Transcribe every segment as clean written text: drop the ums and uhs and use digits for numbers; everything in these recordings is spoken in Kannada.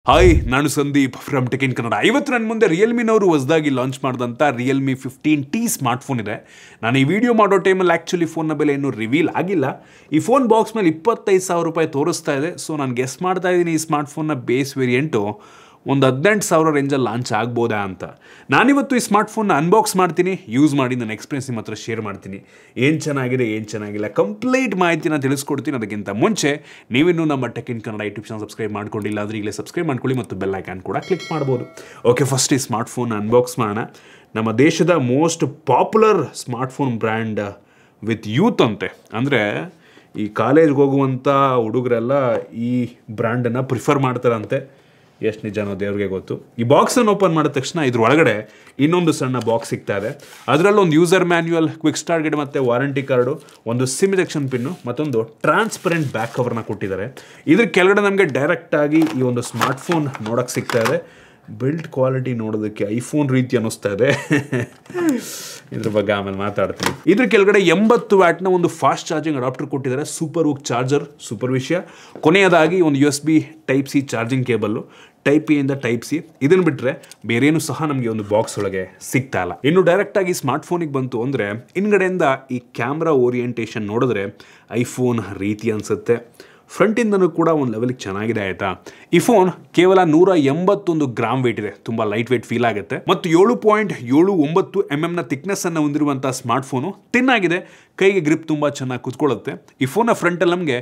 ಹಾಯ್, ನಾನು Sandeep from tech in Kannada. ಇವತ್ತು ನನ್ನ ಮುಂದೆ ರಿಯಲ್ಮಿನವರು ಹೊಸದಾಗಿ ಲಾಂಚ್ ಮಾಡಿದಂಥ ರಿಯಲ್ಮಿ 15T ಸ್ಮಾರ್ಟ್ಫೋನ್ ಇದೆ. ನಾನು ಈ ವಿಡಿಯೋ ಮಾಡೋ ಟೈಮಲ್ಲಿ ಆ್ಯಕ್ಚುಲಿ ಫೋನ್ನ ಬೆಲೆ ಇನ್ನೂ ರಿವೀಲ್ ಆಗಿಲ್ಲ. ಈ ಫೋನ್ ಬಾಕ್ಸ್ ಮೇಲೆ 25,000 ರೂಪಾಯಿ ತೋರಿಸ್ತಾ ಇದೆ. ಸೊ ನಾನು ಗೆಸ್ ಮಾಡ್ತಾ ಇದ್ದೀನಿ ಈ ಸ್ಮಾರ್ಟ್ಫೋನ್ನ ಬೇಸ್ ವೇರಿಯಂಟು ಒಂದು 18,000 ರೇಂಜಲ್ಲಿ ಲಾಂಚ್ ಆಗ್ಬೋದಾ ಅಂತ. ನಾನಿವತ್ತು ಈ ಸ್ಮಾರ್ಟ್ಫೋನ್ನ ಅನ್ಬಾಕ್ಸ್ ಮಾಡ್ತೀನಿ, ಯೂಸ್ ಮಾಡಿ ನನ್ನ ಎಕ್ಸ್ಪೀರಿಯನ್ಸ್ ನಿಮ್ಮ ಹತ್ರ ಶೇರ್ ಮಾಡ್ತೀನಿ. ಏನು ಚೆನ್ನಾಗಿದೆ, ಏನು ಚೆನ್ನಾಗಿಲ್ಲ, ಕಂಪ್ಲೀಟ್ ಮಾಹಿತಿನ ತಿಳಿಸ್ಕೊಡ್ತೀನಿ. ಅದಕ್ಕಿಂತ ಮುಂಚೆ ನೀವಿನ್ನೂ ನಮ್ಮ tech in Kannada YouTube channel subscribe ಮಾಡ್ಕೊಂಡಿಲ್ಲ ಅಂದರೆ ಈಗಲೇ ಸಬ್ಸ್ಕ್ರೈಬ್ ಮಾಡ್ಕೊಳ್ಳಿ ಮತ್ತು ಬೆಲ್ ಐಕಾನ್ ಕೂಡ ಕ್ಲಿಕ್ ಮಾಡ್ಬೋದು. ಓಕೆ, ಫಸ್ಟ್ ಈ ಸ್ಮಾರ್ಟ್ಫೋನ್ ಅನ್ಬಾಕ್ಸ್ ಮಾಡೋಣ. ನಮ್ಮ ದೇಶದ most popular smartphone brand with youth ಅಂತೆ. ಅಂದರೆ ಈ ಕಾಲೇಜ್ಗೆ ಹೋಗುವಂಥ ಹುಡುಗರೆಲ್ಲ ಈ ಬ್ರ್ಯಾಂಡನ್ನು ಪ್ರಿಫರ್ ಮಾಡ್ತಾರಂತೆ. ಎಷ್ಟು ನಿಜನೋ ದೇವ್ರಿಗೆ ಗೊತ್ತು. ಈ ಬಾಕ್ಸನ್ನು ಓಪನ್ ಮಾಡಿದ ತಕ್ಷಣ ಇದ್ರ ಒಳಗಡೆ ಇನ್ನೊಂದು ಸಣ್ಣ ಬಾಕ್ಸ್ ಸಿಗ್ತಾ ಇದೆ. ಅದರಲ್ಲಿ ಒಂದು user manual, quick start guide ಮತ್ತು ವಾರಂಟಿ ಕಾರ್ಡು, ಒಂದು ಸಿಮ್ ಸೆಕ್ಷನ್ ಪಿನ್ನು, ಮತ್ತೊಂದು ಟ್ರಾನ್ಸ್ಪರೆಂಟ್ ಬ್ಯಾಕ್ ಕವರ್ನ ಕೊಟ್ಟಿದ್ದಾರೆ. ಇದ್ರ ಕೆಳಗಡೆ ನಮಗೆ ಡೈರೆಕ್ಟಾಗಿ ಈ ಒಂದು ಸ್ಮಾರ್ಟ್ಫೋನ್ ನೋಡೋಕ್ಕೆ ಸಿಗ್ತಾ ಇದೆ. ಬಿಲ್ಡ್ ಕ್ವಾಲಿಟಿ ನೋಡೋದಕ್ಕೆ ಐಫೋನ್ ರೀತಿ ಅನ್ನಿಸ್ತಾ ಇದೆ. ಇದ್ರ ಬಗ್ಗೆ ಆಮೇಲೆ ಮಾತಾಡ್ತೀನಿ. ಇದ್ರ ಕೆಳಗಡೆ 80 ವ್ಯಾಟ್ನ ಒಂದು ಫಾಸ್ಟ್ ಚಾರ್ಜಿಂಗ್ ಅಡಾಪ್ಟರ್ ಕೊಟ್ಟಿದ್ದಾರೆ. ಸೂಪರ್ ಹುಕ್ ಚಾರ್ಜರ್, ಸೂಪರ್ ವಿಷಯ. ಕೊನೆಯದಾಗಿ ಒಂದು USB Type-C charging cable, Type-A ಇಂದ Type-C. ಇದನ್ನು ಬಿಟ್ಟರೆ ಬೇರೇನು ಸಹ ನಮಗೆ ಒಂದು ಬಾಕ್ಸ್ ಒಳಗೆ ಸಿಗ್ತಾ ಇಲ್ಲ. ಇನ್ನು ಡೈರೆಕ್ಟಾಗಿ ಸ್ಮಾರ್ಟ್ಫೋನಿಗೆ ಬಂತು ಅಂದರೆ ಹಿಂದ್ಗಡೆಯಿಂದ ಈ ಕ್ಯಾಮ್ರಾ ಓರಿಯೆಂಟೇಷನ್ ನೋಡಿದ್ರೆ ಐಫೋನ್ ರೀತಿ ಅನಿಸುತ್ತೆ. ಫ್ರಂಟಿಂದನೂ ಕೂಡ ಒಂದು ಲೆವೆಲ್ಗೆ ಚೆನ್ನಾಗಿದೆ ಆಯಿತಾ. ಈ ಫೋನ್ ಕೇವಲ 181 ಗ್ರಾಮ್ ವೇಟ್ ಇದೆ. ತುಂಬ ಲೈಟ್ ವೇಟ್ ಫೀಲ್ ಆಗುತ್ತೆ. ಮತ್ತು 7.79 mm ಥಿಕ್ನೆಸ್ಸನ್ನು ಹೊಂದಿರುವಂಥ ಸ್ಮಾರ್ಟ್ಫೋನು ತಿನ್ ಆಗಿದೆ. ಕೈಗೆ ಗ್ರಿಪ್ ತುಂಬ ಚೆನ್ನಾಗಿ ಕುತ್ಕೊಳ್ಳುತ್ತೆ. ಈ ಫೋನ್ನ ಫ್ರಂಟಲ್ಲಿ ನಮಗೆ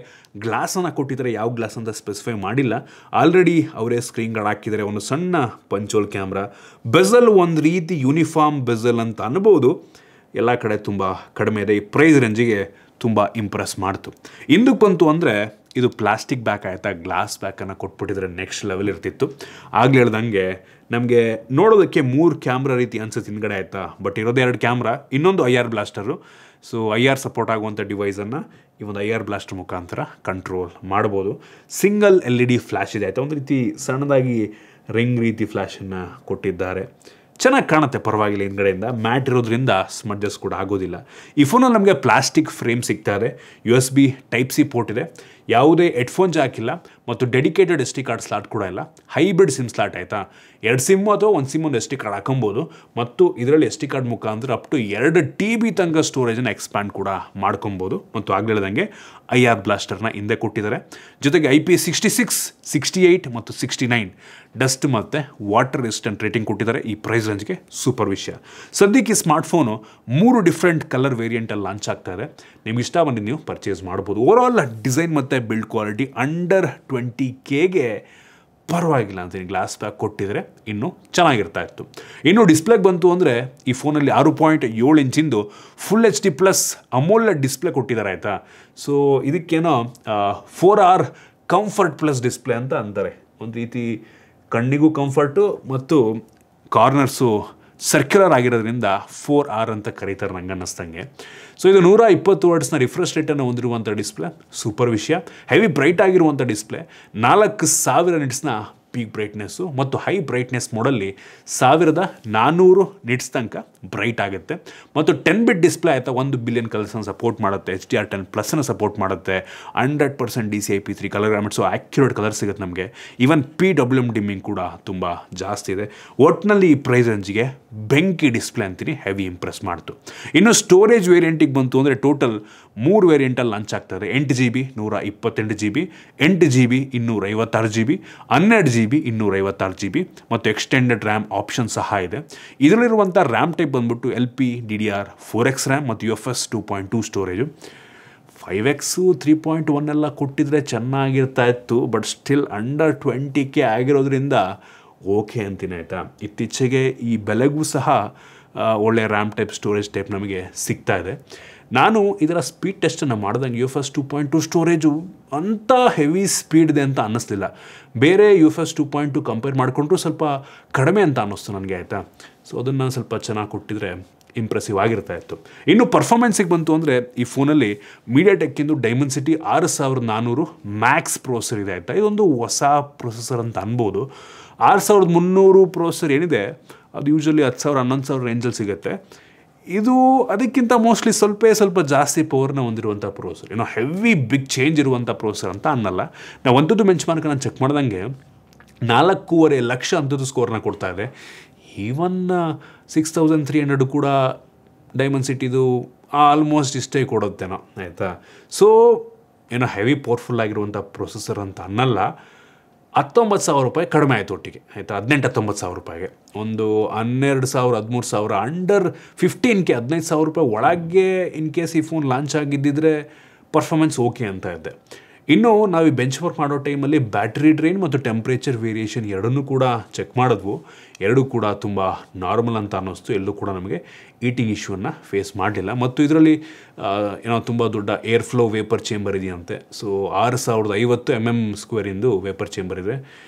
ಗ್ಲಾಸನ್ನು ಕೊಟ್ಟಿದ್ದಾರೆ. ಯಾವ ಗ್ಲಾಸ್ ಅಂತ ಸ್ಪೆಸಿಫೈ ಮಾಡಿಲ್ಲ. ಆಲ್ರೆಡಿ ಅವರೇ ಸ್ಕ್ರೀನ್ ಗಾರ್ಡ್ ಹಾಕಿದ್ದಾರೆ. ಒಂದು ಸಣ್ಣ ಪಂಚೋಲ್ ಕ್ಯಾಮ್ರಾ, ಬೆಝಲ್ ಒಂದು ರೀತಿ ಯೂನಿಫಾರ್ಮ್ ಬೆಝಲ್ ಅಂತ ಅನ್ಬೋದು. ಎಲ್ಲ ಕಡೆ ತುಂಬ ಕಡಿಮೆ ಇದೆ. ಈ ಪ್ರೈಸ್ ರೇಂಜಿಗೆ ತುಂಬ ಇಂಪ್ರೆಸ್ ಮಾಡ್ತು. ಹಿಂದಕ್ಕೆ ಬಂತು ಅಂದರೆ ಇದು ಪ್ಲಾಸ್ಟಿಕ್ ಬ್ಯಾಕ್ ಆಯಿತಾ, ಗ್ಲಾಸ್ ಬ್ಯಾಕನ್ನು ಕೊಟ್ಬಿಟ್ಟಿದ್ರೆ ನೆಕ್ಸ್ಟ್ ಲೆವೆಲ್ ಇರ್ತಿತ್ತು. ಆಗಲೇ ಹೇಳ್ದಂಗೆ ನಮಗೆ ನೋಡೋದಕ್ಕೆ 3 ಕ್ಯಾಮ್ರಾ ರೀತಿ ಅನ್ಸುತ್ತೆ ಹಿಂದ್ಗಡೆ ಆಯಿತಾ. ಬಟ್ ಇರೋದೇ 2 ಕ್ಯಾಮ್ರಾ, ಇನ್ನೊಂದು IR ಬ್ಲಾಸ್ಟರು. ಸೊ IR ಸಪೋರ್ಟ್ ಆಗುವಂಥ ಡಿವೈಸನ್ನು ಈ ಒಂದು IR ಬ್ಲಾಸ್ಟರ್ ಮುಖಾಂತರ ಕಂಟ್ರೋಲ್ ಮಾಡ್ಬೋದು. ಸಿಂಗಲ್ LED ಫ್ಲ್ಯಾಶ್ ಇದೆ ಆಯಿತಾ. ಒಂದು ರೀತಿ ಸಣ್ಣದಾಗಿ ರಿಂಗ್ ರೀತಿ ಫ್ಲ್ಯಾಶನ್ನು ಕೊಟ್ಟಿದ್ದಾರೆ. ಚೆನ್ನಾಗಿ ಕಾಣುತ್ತೆ, ಪರವಾಗಿಲ್ಲ. ಹಿಂದ್ಗಡೆಯಿಂದ ಮ್ಯಾಟ್ ಇರೋದ್ರಿಂದ ಸ್ಮಡ್ಜಸ್ ಕೂಡ ಆಗೋದಿಲ್ಲ. ಈ ಫೋನಲ್ಲಿ ನಮಗೆ ಪ್ಲಾಸ್ಟಿಕ್ ಫ್ರೇಮ್ ಸಿಗ್ತಾ ಇದೆ. USB Type-C ಪೋರ್ಟ್ ಇದೆ. ಯಾವುದೇ ಹೆಡ್ಫೋನ್ ಜಾಕ್ ಇಲ್ಲ ಮತ್ತು ಡೆಡಿಕೇಟೆಡ್ SD ಕಾರ್ಡ್ ಸ್ಲಾಟ್ ಕೂಡ ಇಲ್ಲ. ಹೈಬ್ರಿಡ್ ಸಿಮ್ ಸ್ಲಾಟ್ ಆಯಿತಾ. 2 ಸಿಮ್ಮು ಅಥವಾ 1 ಸಿಮ್ ಒಂದು SD ಕಾರ್ಡ್ ಹಾಕೊಬೋದು. ಮತ್ತು ಇದರಲ್ಲಿ SD ಕಾರ್ಡ್ ಮುಖಾಂತರ ಅಪ್ ಟು 2 TB ತನಕ ಸ್ಟೋರೇಜನ್ನು ಎಕ್ಸ್ಪ್ಯಾಂಡ್ ಕೂಡ ಮಾಡ್ಕೊಬೋದು. ಮತ್ತು ಆಗಲೇ ಹೇಳ್ದಂಗೆ IR ಬ್ಲಾಸ್ಟರ್ನ ಹಿಂದೆ ಕೊಟ್ಟಿದ್ದಾರೆ. ಜೊತೆಗೆ IP66, 68 ಮತ್ತು 69 ಡಸ್ಟ್ ಮತ್ತು ವಾಟರ್ ರೆಸಿಸ್ಟೆಂಟ್ ರೇಟಿಂಗ್ ಕೊಟ್ಟಿದ್ದಾರೆ. ಈ ಪ್ರೈಸ್ ರೇಂಜ್ಗೆ ಸೂಪರ್ ವಿಷಯ. ಸದ್ಯಕ್ಕೆ ಈ ಸ್ಮಾರ್ಟ್ಫೋನು 3 ಡಿಫ್ರೆಂಟ್ ಕಲರ್ ವೇರಿಯಂಟಲ್ಲಿ ಲಾಂಚ್ ಆಗ್ತಾ ಇದೆ. ನಿಮ್ಗೆ ಇಷ್ಟ ಬಂದು ನೀವು ಪರ್ಚೇಸ್ ಮಾಡ್ಬೋದು. ಓವರಾಲ್ ಡಿಸೈನ್ ಮತ್ತು ಬಿಲ್ಡ್ ಕ್ವಾಲಿಟಿ ಅಂಡರ್ 20Kಗೆ ಪರವಾಗಿಲ್ಲ ಅಂತೀನಿ. ಗ್ಲಾಸ್ ಬ್ಯಾಕ್ ಕೊಟ್ಟಿದ್ರೆ ಇನ್ನೂ ಚೆನ್ನಾಗಿರ್ತಾ ಇತ್ತು. ಇನ್ನು ಡಿಸ್ಪ್ಲೇಗೆ ಬಂತು ಅಂದರೆ ಈ ಫೋನಲ್ಲಿ 6.7 ಇಂಚಿಂದು ಫುಲ್ HD+ ಅಮೋಲ್ಡ್ ಡಿಸ್ಪ್ಲೇ ಕೊಟ್ಟಿದ್ದಾರೆ ಆಯಿತಾ. ಸೊ ಇದಕ್ಕೇನೋ 4R ಕಂಫರ್ಟ್ ಪ್ಲಸ್ ಡಿಸ್ಪ್ಲೇ ಅಂತ ಅಂತಾರೆ. ಒಂದು ರೀತಿ ಕಣ್ಣಿಗೂ ಕಂಫರ್ಟು ಮತ್ತು ಕಾರ್ನರ್ಸು ಸರ್ಕ್ಯುಲರ್ ಆಗಿರೋದ್ರಿಂದ 4R ಅಂತ ಕರೀತಾರೆ ನಂಗೆ ಅನ್ನಿಸ್ದಂಗೆ. ಸೊ ಇದು 120 Hz ರಿಫ್ರೆಶ್ ರೇಟನ್ನು ಹೊಂದಿರುವಂಥ ಡಿಸ್ಪ್ಲೇ, ಸೂಪರ್ ವಿಷಯ. ಹೆವಿ ಬ್ರೈಟ್ ಆಗಿರುವಂಥ ಡಿಸ್ಪ್ಲೇ, 4000 ನಿಟ್ಸ್ನ ಪೀಕ್ ಬ್ರೈಟ್ನೆಸ್ಸು ಮತ್ತು ಹೈ ಬ್ರೈಟ್ನೆಸ್ ಮೋಡಲ್ಲಿ 1400 ನಿಟ್ಸ್ ತನಕ ಬ್ರೈಟ್ ಆಗುತ್ತೆ. ಮತ್ತು 10 ಬಿಟ್ ಡಿಸ್ಪ್ಲೇ ಆಯಿತಾ. 1 ಬಿಲಿಯನ್ ಕಲರ್ಸನ್ನು ಸಪೋರ್ಟ್ ಮಾಡುತ್ತೆ. HDR10+ ಸಪೋರ್ಟ್ ಮಾಡುತ್ತೆ. 100% DCI-P3 colour gamut. So accurate colour ಸಿಗುತ್ತೆ ನಮಗೆ. ಈವನ್ PWM ಡಿಮ್ಮಿಂಗ್ ಕೂಡ ತುಂಬ ಜಾಸ್ತಿ ಇದೆ. ಒಟ್ಟಿನಲ್ಲಿ ಈ ಪ್ರೈಸ್ ರೇಂಜಿಗೆ ಬೆಂಕಿ ಡಿಸ್ಪ್ಲೇ ಅಂತೀನಿ. ಹೆವಿ ಇಂಪ್ರೆಸ್ ಮಾಡ್ತು. ಇನ್ನು ಸ್ಟೋರೇಜ್ ವೇರಿಯಂಟಿಗೆ ಬಂತು ಅಂದರೆ ಟೋಟಲ್ 3 ವೇರಿಯಂಟಲ್ಲಿ ಲಾಂಚ್ ಆಗ್ತದೆ. 8GB 128GB, 8GB 256GB, 12GB 256GB ಮತ್ತು ಎಕ್ಸ್ಟೆಂಡೆಡ್ ರ್ಯಾಮ್ ಆಪ್ಷನ್ ಸಹ ಇದೆ. ಇದರಲ್ಲಿರುವಂಥ ರ್ಯಾಮ್ ಟೈಪ್ ಬಂದ್ಬಿಟ್ಟು LPDDR4X ರ್ಯಾಮ್ ಮತ್ತು UFS 2.2 ಸ್ಟೋರೇಜು. 5X 3.1 ಎಲ್ಲ ಕೊಟ್ಟಿದ್ರೆ ಚೆನ್ನಾಗಿರ್ತಾ ಇತ್ತು. ಬಟ್ ಸ್ಟಿಲ್ ಅಂಡರ್ 20K ಆಗಿರೋದ್ರಿಂದ ಓಕೆ ಅಂತೀನಿ ಆಯಿತಾ. ಇತ್ತೀಚೆಗೆ ಈ ಬೆಲೆಗೂ ಸಹ ಒಳ್ಳೆಯ ರ್ಯಾಮ್ ಟೈಪ್ ಸ್ಟೋರೇಜ್ ಟೈಪ್ ನಮಗೆ ಸಿಗ್ತಾ ಇದೆ. ನಾನು ಇದರ ಸ್ಪೀಡ್ ಟೆಸ್ಟನ್ನು ಮಾಡಿದಂಗೆ UFS 2.2 ಸ್ಟೋರೇಜು ಅಂಥ ಹೆವಿ ಸ್ಪೀಡ್ ಇದೆ ಅಂತ ಅನ್ನಿಸ್ಲಿಲ್ಲ. ಬೇರೆ UFS 2.2 ಕಂಪೇರ್ ಮಾಡಿಕೊಂಡ್ರು ಸ್ವಲ್ಪ ಕಡಿಮೆ ಅಂತ ಅನ್ನಿಸ್ತು ನನಗೆ ಆಯಿತಾ. ಸೊ ಅದನ್ನು ಸ್ವಲ್ಪ ಚೆನ್ನಾಗಿ ಕೊಟ್ಟಿದ್ರೆ ಇಂಪ್ರೆಸಿವ್ ಆಗಿರ್ತಾ ಇತ್ತು. ಇನ್ನು ಪರ್ಫಾರ್ಮೆನ್ಸಿಗೆ ಬಂತು ಅಂದರೆ ಈ ಫೋನಲ್ಲಿ ಮೀಡಿಯಾಟೆಕ್ಕಿಂದು ಡೈಮೆನ್ಸಿಟಿ 6400 ಮ್ಯಾಕ್ಸ್ ಪ್ರೊಸೆಸರ್ ಇದೆ ಆಯಿತಾ. ಇದೊಂದು ಹೊಸ ಪ್ರೊಸೆಸರ್ ಅಂತ ಅನ್ಬೋದು. 6300 ಪ್ರೊಸೆಸರ್ ಏನಿದೆ ಅದು ಯೂಶ್ವಲಿ 10,000 11,000 ರೇಂಜಲ್ಲಿ ಸಿಗುತ್ತೆ. ಇದು ಅದಕ್ಕಿಂತ ಮೋಸ್ಟ್ಲಿ ಸ್ವಲ್ಪ ಜಾಸ್ತಿ ಪವರ್ನ ಹೊಂದಿರುವಂಥ ಪ್ರೊಸೆಸರ್. ಹೆವಿ ಬಿಗ್ ಚೇಂಜ್ ಇರುವಂಥ ಪ್ರೊಸೆಸರ್ ಅಂತ ಅನ್ನಲ್ಲ. ನಾವು ಒಂದೊಂದು ಬೆಂಚ್ ಮಾರ್ಕ್ ನಾನು ಚೆಕ್ ಮಾಡ್ದಂಗೆ 4.5 ಲಕ್ಷ ಅಂಥದ್ದು ಸ್ಕೋರ್ನ ಕೊಡ್ತಾ ಇದೆ. ಈವನ್ 6300 ಕೂಡ ಡೈಮಂಡ್ ಸಿಟಿದು ಆಲ್ಮೋಸ್ಟ್ ಇಷ್ಟೇ ಕೊಡುತ್ತೇನೋ, ಆಯಿತಾ. ಸೊ ಏನೋ ಹೆವಿ ಪವರ್ಫುಲ್ ಆಗಿರುವಂಥ ಪ್ರೊಸೆಸರ್ ಅಂತ ಅನ್ನಲ್ಲ. 19,000 ರೂಪಾಯಿ ಕಡಿಮೆ ಆಯಿತು ಒಟ್ಟಿಗೆ, ಆಯಿತಾ. 18-19,000 ರೂಪಾಯಿಗೆ ಒಂದು 12,000-13,000 ಅಂಡರ್ 15K 15,000 ರೂಪಾಯಿ ಒಳಗೆ ಇನ್ ಕೇಸ್ ಈ ಫೋನ್ ಲಾಂಚ್ ಆಗಿದ್ದಿದ್ರೆ ಪರ್ಫಾರ್ಮೆನ್ಸ್ ಓಕೆ ಅಂತ ಇದ್ದೆ. ಇನ್ನು ನಾವು ಈ ಬೆಂಚ್ ಮಾರ್ಕ್ ಮಾಡೋ ಟೈಮಲ್ಲಿ ಬ್ಯಾಟ್ರಿ ಡ್ರೈನ್ ಮತ್ತು ಟೆಂಪ್ರೇಚರ್ ವೇರಿಯೇಷನ್ ಎರಡನ್ನೂ ಕೂಡ ಚೆಕ್ ಮಾಡಿದ್ವು. ಎರಡೂ ಕೂಡ ತುಂಬ ನಾರ್ಮಲ್ ಅಂತ ಅನ್ನಿಸ್ತು. ಎಲ್ಲೂ ಕೂಡ ನಮಗೆ ಈಟಿಂಗ್ ಇಶ್ಯೂವನ್ನು ಫೇಸ್ ಮಾಡಲಿಲ್ಲ. ಮತ್ತು ಇದರಲ್ಲಿ ಏನೋ ತುಂಬ ದೊಡ್ಡ ಏರ್ ಫ್ಲೋ ವೇಪರ್ ಚೇಂಬರ್ ಇದೆಯಂತೆ. ಸೊ 6050 mm² ವೇಪರ್ ಚೇಂಬರ್ ಇದೆ.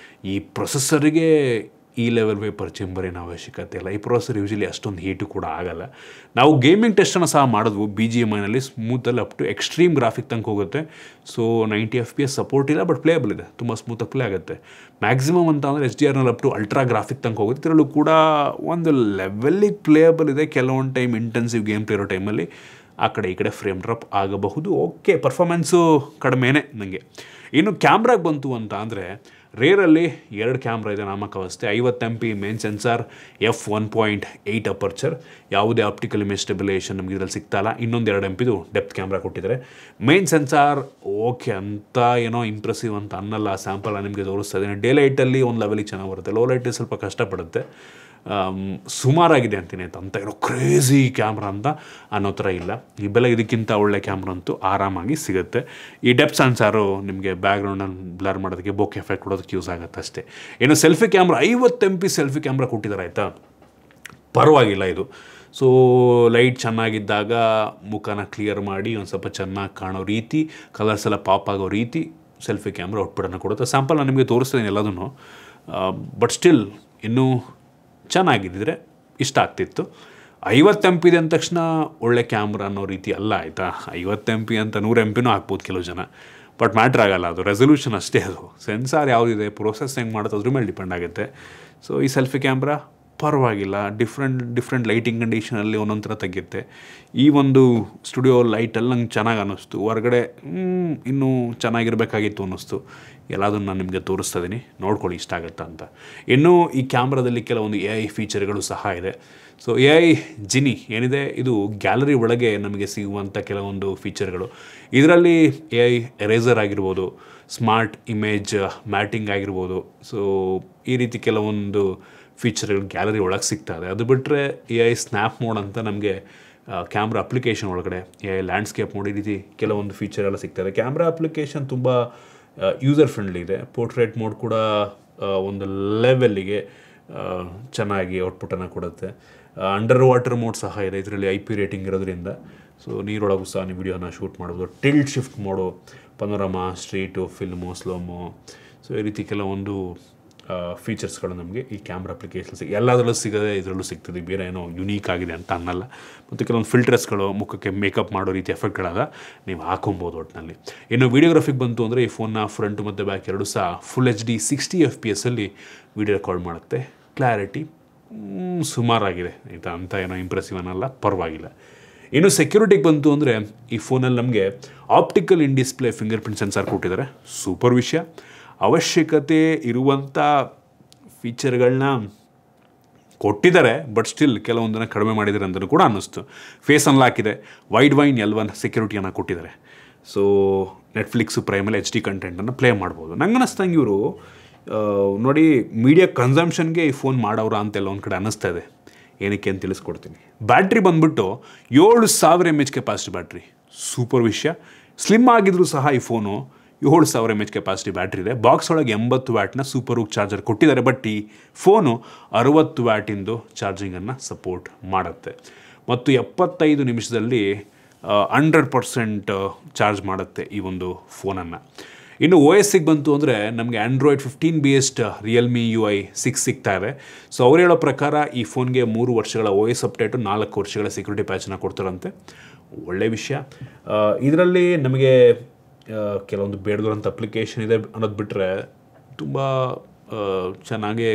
ಈ ಪ್ರೊಸೆಸರಿಗೆ ಈ ಲೆವೆಲ್ ವೇಪರ್ ಚೇಂಬರ್ ಏನು ಅವಶ್ಯಕತೆ ಇಲ್ಲ. ಈ ಪ್ರೊಸೆಸರ್ ಯೂಶಲಿ ಅಷ್ಟೊಂದು ಹೀಟು ಕೂಡ ಆಗಲ್ಲ. ನಾವು ಗೇಮಿಂಗ್ ಟೆಸ್ಟನ್ನು ಸಹ ಮಾಡಿದ್ವು. BGMIನಲ್ಲಿ ಸ್ಮೂತಲ್ಲಿ ಅಪ್ ಟು ಎಕ್ಸ್ಟ್ರೀಮ್ ಗ್ರಾಫಿಕ್ ತನಕ ಹೋಗುತ್ತೆ. ಸೊ 90 FPS ಸಪೋರ್ಟ್ ಇಲ್ಲ, ಬಟ್ ಪ್ಲೇಯಬಲ್ ಇದೆ, ತುಂಬ ಸ್ಮೂತಾಗಿ ಪ್ಲೇ ಆಗುತ್ತೆ. ಮ್ಯಾಕ್ಸಿಮಮ್ ಅಂತ ಅಂದರೆ HDRನಲ್ಲಿ ಅಪ್ ಟು ಅಲ್ಟ್ರಾ ಗ್ರಾಫಿಕ್ ತನಕ ಹೋಗುತ್ತೆ. ಇದರಲ್ಲೂ ಕೂಡ ಒಂದು ಲೆವೆಲ್ಲಿಗೆ ಪ್ಲೇಯಬಲ್ ಇದೆ. ಕೆಲವೊಂದು ಟೈಮ್ ಇಂಟೆನ್ಸಿವ್ ಗೇಮ್ ಪ್ಲೇ ಇರೋ ಟೈಮಲ್ಲಿ ಆ ಕಡೆ ಈ ಕಡೆ ಫ್ರೇಮ್ ಡ್ರಾಪ್ ಆಗಬಹುದು. ಓಕೆ, ಪರ್ಫಾರ್ಮೆನ್ಸು ಕಡಿಮೆನೇ ನನಗೆ. ಇನ್ನು ಕ್ಯಾಮ್ರಾಗೆ ಬಂತು ಅಂತ ಅಂದರೆ ರೇರಲ್ಲಿ 2 ಕ್ಯಾಮ್ರಾ ಇದೆ ನಾಮಕಾವಸ್ಥೆ. 50 MP main sensor, f1.8 aperture, ಯಾವುದೇ ಆಪ್ಟಿಕಲ್ ಇಮೇಜ್ ಸ್ಟೆಬಿಲೈಸೇಷನ್ ನಮಗೆ ಇದರಲ್ಲಿ ಸಿಗ್ತಾಯಿಲ್ಲ. ಇನ್ನೊಂದು 2 MP ಡೆಪ್ತ್ ಕ್ಯಾಮ್ರಾ ಕೊಟ್ಟಿದ್ದಾರೆ. ಮೇನ್ ಸೆನ್ಸಾರ್ ಓಕೆ ಅಂತ ಏನೋ ಇಂಪ್ರೆಸಿವ್ ಅಂತ ಅನ್ನಲ್ಲ. ಸ್ಯಾಂಪಲ್ ನಿಮಗೆ ತೋರಿಸ್ತಾ ಇದ್ದೀನಿ. ಡೇ ಲೈಟಲ್ಲಿ ಒಂದು ಲೆವೆಲಿಗೆ ಚೆನ್ನಾಗಿ ಬರುತ್ತೆ, ಲೋ ಲೈಟಲ್ಲಿ ಸ್ವಲ್ಪ ಕಷ್ಟಪಡುತ್ತೆ. ಸುಮಾರಾಗಿದೆ ಅಂತೀನಿ ಆಯ್ತು. ಅಂತ ಏನೋ ಕ್ರೇಜಿ ಕ್ಯಾಮ್ರಾ ಅಂತ ಅನ್ನೋ ಥರ ಇಲ್ಲ. ಈ ಬೆಲೆ ಇದಕ್ಕಿಂತ ಒಳ್ಳೆ ಕ್ಯಾಮ್ರಾ ಅಂತೂ ಆರಾಮಾಗಿ ಸಿಗುತ್ತೆ. ಈ ಡೆಪ್ತ್ ಸೆನ್ಸಾರು ನಿಮಗೆ ಬ್ಯಾಕ್ಗ್ರೌಂಡಲ್ಲಿ ಬ್ಲರ್ ಮಾಡೋದಕ್ಕೆ, ಬೋಕ್ ಎಫೆಕ್ಟ್ ಕೊಡೋದಕ್ಕೆ ಯೂಸ್ ಆಗುತ್ತೆ ಅಷ್ಟೇ. ಇನ್ನು selfie camera 50 MP selfie camera ಕೊಟ್ಟಿದ್ದಾರೆ, ಆಯಿತಾ. ಪರವಾಗಿಲ್ಲ ಇದು. ಸೊ ಲೈಟ್ ಚೆನ್ನಾಗಿದ್ದಾಗ ಮುಖನ ಕ್ಲಿಯರ್ ಮಾಡಿ ಒಂದು ಸ್ವಲ್ಪ ಚೆನ್ನಾಗಿ ಕಾಣೋ ರೀತಿ, ಕಲರ್ಸ್ ಎಲ್ಲ ಪಾಪ್ ಆಗೋ ರೀತಿ ಸೆಲ್ಫಿ ಕ್ಯಾಮ್ರಾ ಔಟ್ಪುಟನ್ನು ಕೊಡುತ್ತೆ. ಸ್ಯಾಂಪಲ್ ನಾನು ನಿಮಗೆ ತೋರಿಸ್ತೀನಿ ಎಲ್ಲದನ್ನು. ಬಟ್ ಸ್ಟಿಲ್ ಇನ್ನೂ ಚೆನ್ನಾಗಿದ್ದಿದ್ರೆ ಇಷ್ಟ ಆಗ್ತಿತ್ತು. 50 MP ಇದೆ ಅಂದ ತಕ್ಷಣ ಒಳ್ಳೆ ಕ್ಯಾಮ್ರಾ ಅನ್ನೋ ರೀತಿ ಅಲ್ಲ, ಆಯಿತಾ. 50 MP ಅಂತ 100 MP ಹಾಕ್ಬೋದು ಕೆಲವು ಜನ, ಬಟ್ ಮ್ಯಾಟ್ರ್ ಆಗಲ್ಲ. ಅದು ರೆಸಲ್ಯೂಷನ್ ಅಷ್ಟೇ. ಅದು ಸೆನ್ಸಾರ್ ಯಾವುದಿದೆ, ಪ್ರೋಸೆಸ್ ಹೆಂಗೆ ಮಾಡುತ್ತೆ ಅದ್ರ ಮೇಲೆ ಡಿಪೆಂಡ್ ಆಗುತ್ತೆ. ಸೊ ಈ ಸೆಲ್ಫಿ ಕ್ಯಾಮ್ರಾ ಪರವಾಗಿಲ್ಲ. ಡಿಫ್ರೆಂಟ್ ಲೈಟಿಂಗ್ ಕಂಡೀಷನಲ್ಲಿ ಒಂದೊಂದು ಥರ ತೆಗೆಯುತ್ತೆ. ಈ ಒಂದು ಸ್ಟುಡಿಯೋ ಲೈಟಲ್ಲಿ ನಂಗೆ ಚೆನ್ನಾಗಿ ಅನ್ನಿಸ್ತು. ಹೊರಗಡೆ ಇನ್ನೂ ಚೆನ್ನಾಗಿರಬೇಕಾಗಿತ್ತು ಅನ್ನಿಸ್ತು. ಎಲ್ಲದನ್ನು ನಾನು ನಿಮಗೆ ತೋರಿಸ್ತಾ ಇದ್ದೀನಿ, ನೋಡ್ಕೊಳ್ಳಿ ಇಷ್ಟ ಆಗುತ್ತಾ ಅಂತ. ಇನ್ನೂ ಈ ಕ್ಯಾಮ್ರಾದಲ್ಲಿ ಕೆಲವೊಂದು AI ಫೀಚರ್ಗಳು ಸಹ ಇದೆ. ಸೊ AI ಜಿನಿ ಏನಿದೆ, ಇದು ಗ್ಯಾಲರಿ ಒಳಗೆ ನಮಗೆ ಸಿಗುವಂಥ ಕೆಲವೊಂದು ಫೀಚರ್ಗಳು. ಇದರಲ್ಲಿ AI ಎರೇಸರ್ ಆಗಿರ್ಬೋದು, ಸ್ಮಾರ್ಟ್ ಇಮೇಜ್ ಮ್ಯಾಟಿಂಗ್ ಆಗಿರ್ಬೋದು. ಸೊ ಈ ರೀತಿ ಕೆಲವೊಂದು ಫೀಚರ್ಗಳು ಗ್ಯಾಲರಿ ಒಳಗೆ ಸಿಗ್ತದೆ. ಅದು ಬಿಟ್ಟರೆ AI ಸ್ನ್ಯಾಪ್ ಮೋಡ್ ಅಂತ ನಮಗೆ ಕ್ಯಾಮ್ರಾ ಅಪ್ಲಿಕೇಶನ್ ಒಳಗಡೆ AI ಲ್ಯಾಂಡ್ಸ್ಕೇಪ್ ಮೋಡ್, ಈ ರೀತಿ ಕೆಲವೊಂದು ಫೀಚರ್ ಎಲ್ಲ ಸಿಗ್ತದೆ. ಕ್ಯಾಮ್ರಾ ಅಪ್ಲಿಕೇಶನ್ ತುಂಬ ಯೂಸರ್ ಫ್ರೆಂಡ್ಲಿ ಇದೆ. ಪೋರ್ಟ್ರೇಟ್ ಮೋಡ್ ಕೂಡ ಒಂದು ಲೆವೆಲ್ಲಿಗೆ ಚೆನ್ನಾಗಿ ಔಟ್ಪುಟನ್ನು ಕೊಡುತ್ತೆ. ಅಂಡರ್ ವಾಟರ್ ಮೋಡ್ ಸಹ ಇದೆ. ಇದರಲ್ಲಿ IP ರೇಟಿಂಗ್ ಇರೋದ್ರಿಂದ ಸೊ ನೀರೊಳಗೂ ಸಹ ನೀವು ವಿಡಿಯೋನ ಶೂಟ್ ಮಾಡ್ಬೋದು. Tilt shift mode, panorama, street, film, slomo, so ಈ ರೀತಿ ಕೆಲವೊಂದು ಫೀಚರ್ಸ್ಗಳು ನಮಗೆ ಈ ಕ್ಯಾಮ್ರಾ ಅಪ್ಲಿಕೇಶನ್ಸ್ ಎಲ್ಲದರಲ್ಲೂ ಸಿಗದೆ ಇದರಲ್ಲೂ ಸಿಗ್ತದೆ. ಬೇರೆ ಏನೋ ಯುನೀಕ್ ಆಗಿದೆ ಅಂತ ಅನ್ನಲ್ಲ. ಮತ್ತು ಕೆಲವೊಂದು ಫಿಲ್ಟರ್ಸ್ಗಳು, ಮುಖಕ್ಕೆ ಮೇಕಪ್ ಮಾಡೋ ರೀತಿ ಎಫೆಕ್ಟ್ಗಳಾದ ನೀವು ಹಾಕೊಬೋದು ಒಟ್ಟಿನಲ್ಲಿ. ಇನ್ನು ವೀಡಿಯೋಗ್ರಫಿಗೆ ಬಂತು ಅಂದರೆ ಈ ಫೋನ್ನ ಫ್ರಂಟ್ ಮತ್ತು ಬ್ಯಾಕ್ ಎರಡೂ ಸಹ full HD 60 FPS video record ಮಾಡುತ್ತೆ. ಕ್ಲಾರಿಟಿ ಸುಮಾರಾಗಿದೆ, ಆಯಿತಾ. ಅಂತ ಏನೋ ಇಂಪ್ರೆಸಿವ್ ಅನ್ನಲ್ಲ, ಪರವಾಗಿಲ್ಲ. ಇನ್ನು ಸೆಕ್ಯೂರಿಟಿಗೆ ಬಂತು ಅಂದರೆ ಈ ಫೋನಲ್ಲಿ ನಮಗೆ optical in display fingerprint sensor ಕೊಟ್ಟಿದ್ದಾರೆ. ಸೂಪರ್ ವಿಷಯ. ಅವಶ್ಯಕತೆ ಇರುವಂಥ ಫೀಚರ್ಗಳನ್ನ ಕೊಟ್ಟಿದ್ದಾರೆ, ಬಟ್ ಸ್ಟಿಲ್ ಕೆಲವೊಂದನ್ನು ಕಡಿಮೆ ಮಾಡಿದ್ದಾರೆ ಅಂತಲೂ ಕೂಡ ಅನ್ನಿಸ್ತು. ಫೇಸ್ ಅನ್ಲಾಕ್ ಇದೆ, ವೈಡ್ ವೈನ್ L1 ಸೆಕ್ಯೂರಿಟಿಯನ್ನು ಕೊಟ್ಟಿದ್ದಾರೆ. ಸೊ ನೆಟ್ಫ್ಲಿಕ್ಸು ಪ್ರೈಮಲ್ಲಿ HD ಕಂಟೆಂಟನ್ನು ಪ್ಲೇ ಮಾಡ್ಬೋದು. ನಂಗೆ ಅನ್ನಿಸ್ತಂಗೆ ಇವರು ನೋಡಿ ಮೀಡಿಯಾ ಕನ್ಸಂಪ್ಷನ್ಗೆ ಈ ಫೋನ್ ಮಾಡೋರ ಅಂತೆಲ್ಲ ಒಂದು ಕಡೆ ಅನ್ನಿಸ್ತಾ ಇದೆ. ಏನಕ್ಕೆ ಅಂತ ತಿಳಿಸ್ಕೊಡ್ತೀನಿ. ಬ್ಯಾಟ್ರಿ ಬಂದುಬಿಟ್ಟು 7000 mAh ಕೆಪಾಸಿಟಿ ಬ್ಯಾಟ್ರಿ, ಸೂಪರ್ ವಿಷಯ. ಸ್ಲಿಮ್ ಆಗಿದ್ರೂ ಸಹ ಈ ಫೋನು 7000 mAh ಕೆಪಾಸಿಟಿ ಬ್ಯಾಟ್ರಿ ಇದೆ. ಬಾಕ್ಸ್ ಒಳಗೆ 80 ವ್ಯಾಟ್ನ ಸೂಪರ್ ಹೂಕ್ ಚಾರ್ಜರ್ ಕೊಟ್ಟಿದ್ದಾರೆ. ಬಟ್ ಈ ಫೋನು 60 ವ್ಯಾಟಿಂದು ಚಾರ್ಜಿಂಗನ್ನು ಸಪೋರ್ಟ್ ಮಾಡುತ್ತೆ. ಮತ್ತು 75 ನಿಮಿಷದಲ್ಲಿ 100% ಚಾರ್ಜ್ ಮಾಡುತ್ತೆ ಈ ಒಂದು ಫೋನನ್ನು. ಇನ್ನು OSಗೆ ಬಂತು ಅಂದರೆ ನಮಗೆ Android 15 ಬೇಸ್ಡ್ Realme UI 6 ಸಿಗ್ತಾ ಇದೆ. ಸೊ ಅವ್ರು ಹೇಳೋ ಪ್ರಕಾರ ಈ ಫೋನ್ಗೆ 3 ವರ್ಷಗಳ OS ಅಪ್ಡೇಟು, 4 ವರ್ಷಗಳ ಸೆಕ್ಯೂರಿಟಿ ಪ್ಯಾಚನ್ನು ಕೊಡ್ತಾರಂತೆ. ಒಳ್ಳೆಯ ವಿಷಯ. ಇದರಲ್ಲಿ ನಮಗೆ ಕೆಲವೊಂದು ಬೇಡದಂಥ ಅಪ್ಲಿಕೇಶನ್ ಇದೆ ಅನ್ನೋದು ಬಿಟ್ಟರೆ ತುಂಬ ಚೆನ್ನಾಗೇ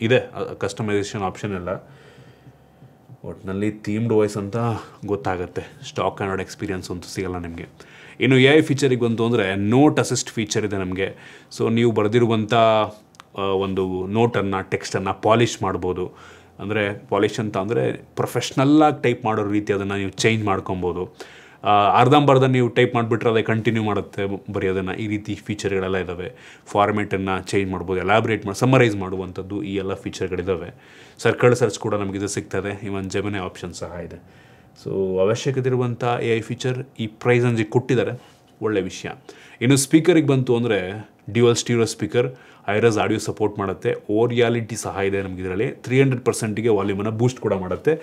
ಇದೆ. ಕಸ್ಟಮೈಸೇಷನ್ ಆಪ್ಷನ್ ಎಲ್ಲ ಒಟ್ಟಿನಲ್ಲಿ ಥೀಮ್ಡ್ ವಾಯ್ಸ್ ಅಂತ ಗೊತ್ತಾಗುತ್ತೆ. ಸ್ಟಾಕ್ ಆ್ಯಂಡ್ ಎಕ್ಸ್ಪೀರಿಯನ್ಸ್ ಅಂತೂ ಸಿಗಲ್ಲ ನಿಮಗೆ. ಇನ್ನು AI ಫೀಚರಿಗೆ ಬಂತು ಅಂದರೆ ನೋಟ್ ಅಸಿಸ್ಟ್ ಫೀಚರ್ ಇದೆ ನಮಗೆ. ಸೊ ನೀವು ಬರೆದಿರುವಂಥ ಒಂದು ನೋಟನ್ನು ಟೆಕ್ಸ್ಟನ್ನು ಪಾಲಿಷ್ ಮಾಡ್ಬೋದು. ಅಂದರೆ ಪಾಲಿಷ್ ಅಂತ ಅಂದರೆ ಪ್ರೊಫೆಷ್ನಲ್ಲಾಗಿ ಟೈಪ್ ಮಾಡೋ ರೀತಿ ಅದನ್ನು ನೀವು ಚೇಂಜ್ ಮಾಡ್ಕೊಬೋದು. ಅರ್ಧಂಬರ್ಧ ನೀವು ಟೈಪ್ ಮಾಡಿಬಿಟ್ರೆ ಅದೇ ಕಂಟಿನ್ಯೂ ಮಾಡುತ್ತೆ ಬರೆಯೋದನ್ನು. ಈ ರೀತಿ ಫೀಚರ್ಗಳೆಲ್ಲ ಇದ್ದಾವೆ. ಫಾರ್ಮೆಟನ್ನು ಚೇಂಜ್ ಮಾಡ್ಬೋದು, ಎಲಾಬ್ರೇಟ್ ಸಮ್ಮರೈಸ್ ಮಾಡುವಂಥದ್ದು, ಈ ಎಲ್ಲ ಫೀಚರ್ಗಳಿದ್ದಾವೆ. ಸರ್ಕಲ್ ಸರ್ಚ್ ಕೂಡ ನಮಗಿದು ಸಿಗ್ತದೆ. ಇವನ್ ಜೆಮಿನಿ ಆಪ್ಷನ್ ಸಹ ಇದೆ. ಸೊ ಅವಶ್ಯಕತೆ ಇರುವಂಥ AI ಫೀಚರ್ ಈ ಪ್ರೈಸ್ ರೇಂಜಿಗೆ ಕೊಟ್ಟಿದ್ದಾರೆ, ಒಳ್ಳೆ ವಿಷಯ. ಇನ್ನು ಸ್ಪೀಕರಿಗೆ ಬಂತು ಅಂದರೆ ಡ್ಯುಯಲ್ ಸ್ಟೀರಿಯೋ ಸ್ಪೀಕರ್, ಐರಸ್ ಆಡಿಯೋ ಸಪೋರ್ಟ್ ಮಾಡುತ್ತೆ, ಓರಿಯಾಲಿಟಿ ಸಹ ಇದೆ ನಮಗೆ ಇದರಲ್ಲಿ. 300%ಗೆ ವಾಲ್ಯೂಮನ್ನು ಬೂಸ್ಟ್ ಕೂಡ ಮಾಡುತ್ತೆ.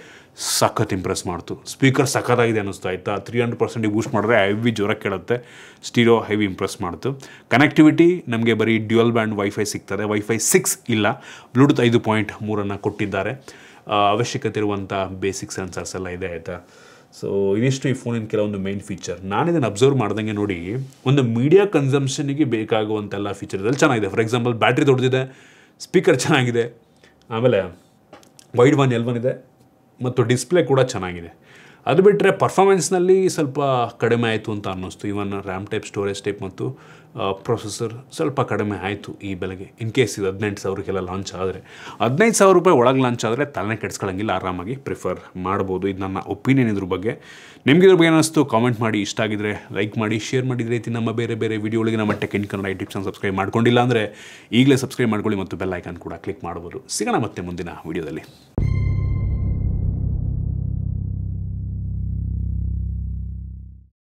ಸಖತ್ ಇಂಪ್ರೆಸ್ ಮಾಡ್ತು. ಸ್ಪೀಕರ್ ಸಖತ್ತಾಗಿದೆ ಅನ್ನಿಸ್ತು ಆಯಿತಾ. 300%ಗೆ ಬೂಸ್ಟ್ ಮಾಡಿದ್ರೆ ಹೆವಿ ಜ್ವರ ಕೇಳುತ್ತೆ. ಸ್ಟೀರಿಯೋ ಹೆವಿ ಇಂಪ್ರೆಸ್ ಮಾಡ್ತು. ಕನೆಕ್ಟಿವಿಟಿ ನಮಗೆ ಬರೀ ಡ್ಯುಯಲ್ ಬ್ಯಾಂಡ್ ವೈಫೈ ಸಿಗ್ತದೆ, ವೈಫೈ 6 ಇಲ್ಲ. ಬ್ಲೂಟೂತ್ 5.3 ಕೊಟ್ಟಿದ್ದಾರೆ. ಅವಶ್ಯಕತೆ ಇರುವಂಥ ಬೇಸಿಕ್ ಸೆನ್ಸರ್ಸ್ ಎಲ್ಲ ಇದೆ ಆಯಿತಾ. ಸೊ ಇದಿಷ್ಟು ಈ ಫೋನಿನ ಕೆಲವೊಂದು ಮೈನ್ ಫೀಚರ್. ನಾನು ಇದನ್ನು ಅಬ್ಸರ್ವ್ ಮಾಡ್ದಂಗೆ ನೋಡಿ, ಒಂದು ಮೀಡಿಯಾ ಕನ್ಸಂಪ್ಷನಿಗೆ ಬೇಕಾಗುವಂತೆಲ್ಲ ಫೀಚರ್ ಇದರಲ್ಲಿ ಚೆನ್ನಾಗಿದೆ. ಫಾರ್ ಎಕ್ಸಾಂಪಲ್ ಬ್ಯಾಟ್ರಿ ದೊಡ್ಡದಿದೆ, ಸ್ಪೀಕರ್ ಚೆನ್ನಾಗಿದೆ, ಆಮೇಲೆ ವೈಡ್ ಒನ್ L1 ಇದೆ ಮತ್ತು ಡಿಸ್ಪ್ಲೇ ಕೂಡ ಚೆನ್ನಾಗಿದೆ. ಅದು ಬಿಟ್ಟರೆ ಪರ್ಫಾರ್ಮೆನ್ಸ್ನಲ್ಲಿ ಸ್ವಲ್ಪ ಕಡಿಮೆ ಆಯಿತು ಅಂತ ಅನ್ನಿಸ್ತು. ಇವನ್ ರ್ಯಾಮ್ ಟೈಪ್, ಸ್ಟೋರೇಜ್ ಟೈಪ್ ಮತ್ತು ಪ್ರೊಸೆಸರ್ ಸ್ವಲ್ಪ ಕಡಿಮೆ ಆಯಿತು ಈ ಬೆಲೆಗೆ. ಇನ್ ಕೇಸ್ ಇದು 18,000ಕ್ಕೆಲ್ಲ ಲಾಂಚ್ ಆದರೆ, 15,000 ರೂಪಾಯಿ ಒಳಗೆ ಲಾಂಚ್ ಆದರೆ ತಲೆನೇ ಕೆಡಿಸ್ಕೊಳ್ಳೋಂಗಿಲ್ಲ, ಆರಾಮಾಗಿ ಪ್ರಿಫರ್ ಮಾಡ್ಬೋದು. ಇದು ನನ್ನ ಒಪಿನಿಯನ್ ಇದ್ರ ಬಗ್ಗೆ. ನಿಮ್ಗೆ ಇದ್ರ ಬಗ್ಗೆ ಏನಿಸ್ತು ಕಾಮೆಂಟ್ ಮಾಡಿ. ಇಷ್ಟ ಆಗಿದ್ರೆ ಲೈಕ್ ಮಾಡಿ, ಶೇರ್ ಮಾಡಿದ್ರೆ ರೀತಿ ನಮ್ಮ ಬೇರೆ ಬೇರೆ ವೀಡಿಯೋಗಳಿಗೆ ನಮ್ಮ ಟೆಕ್ ಇನ್ ಕನ್ನಡ ಟಿಪ್ಸನ್ನು ಸಬ್ಸ್ಕ್ರೈಬ್ ಮಾಡ್ಕೊಂಡಿಲ್ಲ ಅಂದರೆ ಈಗಲೇ ಸಬ್ಸ್ಕ್ರೈಬ್ ಮಾಡ್ಕೊಳ್ಳಿ ಮತ್ತು ಬೆಲ್ ಐಕಾನ್ ಕೂಡ ಕ್ಲಿಕ್ ಮಾಡ್ಬೋದು. ಸಿಗೋಣ ಮತ್ತೆ ಮುಂದಿನ ವೀಡಿಯೋದಲ್ಲಿ.